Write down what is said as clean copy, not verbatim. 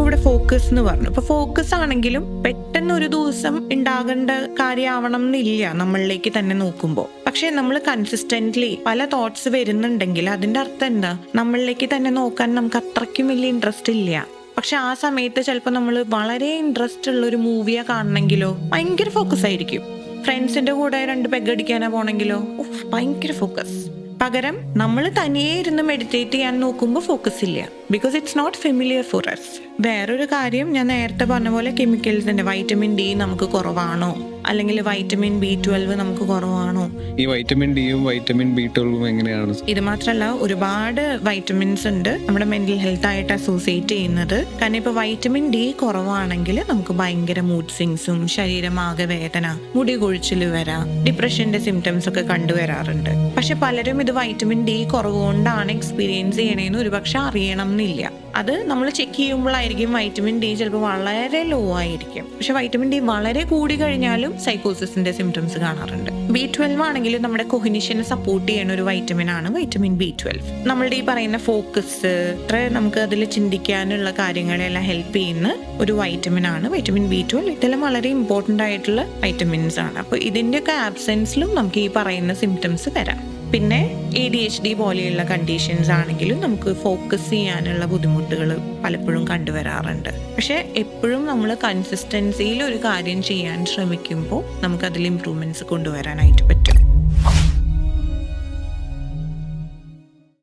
ഇവിടെ ഫോക്കസ് എന്ന് പറഞ്ഞു. ഇപ്പൊ ഫോക്കസ് ആണെങ്കിലും പെട്ടെന്ന് ഒരു ദിവസം ഉണ്ടാകേണ്ട കാര്യമാവണം എന്നില്ല നമ്മളിലേക്ക് തന്നെ നോക്കുമ്പോൾ. പക്ഷെ നമ്മൾ കൺസിസ്റ്റന്റ്ലി പല തോട്ട്സ് വരുന്നുണ്ടെങ്കിൽ അതിന്റെ അർത്ഥം എന്താ, നമ്മളിലേക്ക് തന്നെ നോക്കാൻ നമുക്ക് അത്രയ്ക്കും വലിയ ഇൻട്രസ്റ്റ് ഇല്ല. പക്ഷെ ആ സമയത്ത് ചിലപ്പോൾ നമ്മൾ വളരെ ഇൻട്രസ്റ്റ് ഉള്ള ഒരു മൂവിയെ കാണണമെങ്കിലോ ഭയങ്കര ഫോക്കസ് ആയിരിക്കും. ഫ്രണ്ട്സിന്റെ കൂടെ 2 പെഗ് അടിക്കാനാ പോണെങ്കിലോ ഭയങ്കര ഫോക്കസ്. പകരം നമ്മൾ തനിയെ ഇരുന്ന് മെഡിറ്റേറ്റ് ചെയ്യാൻ നോക്കുമ്പോൾ ഫോക്കസ് ഇല്ല, because it's not familiar for us. വേറൊരു കാര്യം, ഞാൻ നേരത്തെ പറഞ്ഞ പോലെ കെമിക്കൽസിന്റെ വൈറ്റമിൻ ഡി നമുക്ക് കുറവാണോ, അല്ലെങ്കിൽ വൈറ്റമിൻ B12 നമുക്ക് കുറവാണോ? ഈ വൈറ്റമിൻ ഡിയും വൈറ്റമിൻ B12 എങ്ങനെയാണ്? ഇത് മാത്രമല്ല, ഒരുപാട് വൈറ്റമിൻസ് ഉണ്ട് നമ്മുടെ മെന്റൽ ഹെൽത്ത് ആയിട്ട് അസോസിയേറ്റ് ചെയ്യുന്നത്. കാരണം ഇപ്പൊ വൈറ്റമിൻ ഡി കുറവാണെങ്കിൽ നമുക്ക് ഭയങ്കര മൂഡ് സ്വിങ്സും, ശരീരമാകെ വേദന, മുടി കൊഴിച്ചിൽ വരാം, ഡിപ്രഷന്റെ സിംറ്റംസ് ഒക്കെ കണ്ടുവരാറുണ്ട്. പക്ഷെ പലരും ഇത് വൈറ്റമിൻ ഡി കുറവുകൊണ്ടാണ് എക്സ്പീരിയൻസ് ചെയ്യണേന്ന് ഒരുപക്ഷെ അറിയണം എന്നില്ല. അത് നമ്മൾ ചെക്ക് ചെയ്യുമ്പോഴായിരിക്കും വൈറ്റമിൻ ഡി ചിലപ്പോൾ വളരെ ലോ ആയിരിക്കും. പക്ഷെ വൈറ്റമിൻ ഡി വളരെ കൂടി കഴിഞ്ഞാലും സൈക്കോസിന്റെ സിംറ്റംസ് കാണാറുണ്ട്. B12 ആണെങ്കിലും നമ്മുടെ കൊഗ്നിഷനെ സപ്പോർട്ട് ചെയ്യുന്ന ഒരു വൈറ്റമിൻ ആണ് വൈറ്റമിൻ B12. നമ്മളുടെ ഈ പറയുന്ന ഫോക്കസ്, നമുക്ക് അതിൽ ചിന്തിക്കാനുള്ള കാര്യങ്ങളെല്ലാം ഹെൽപ്പ് ചെയ്യുന്ന ഒരു വൈറ്റമിൻ ആണ് വൈറ്റമിൻ B12. ഇതെല്ലാം വളരെ ഇമ്പോർട്ടൻ്റ് ആയിട്ടുള്ള വൈറ്റമിൻസ് ആണ്. അപ്പോൾ ഇതിൻ്റെയൊക്കെ ആബ്സെൻസിലും നമുക്ക് ഈ പറയുന്ന സിംറ്റംസ് വരാം. പിന്നെ ADHD പോലെയുള്ള കണ്ടീഷൻസ് ആണെങ്കിലും നമുക്ക് ഫോക്കസ് ചെയ്യാനുള്ള ബുദ്ധിമുട്ടുകൾ പലപ്പോഴും കണ്ടുവരാറുണ്ട്. പക്ഷെ എപ്പോഴും നമ്മൾ കൺസിസ്റ്റൻസിയിൽ ഒരു കാര്യം ചെയ്യാൻ ശ്രമിക്കുമ്പോൾ നമുക്കതിൽ ഇംപ്രൂവ്മെന്റ്സ് കൊണ്ടുവരാനായിട്ട് പറ്റും.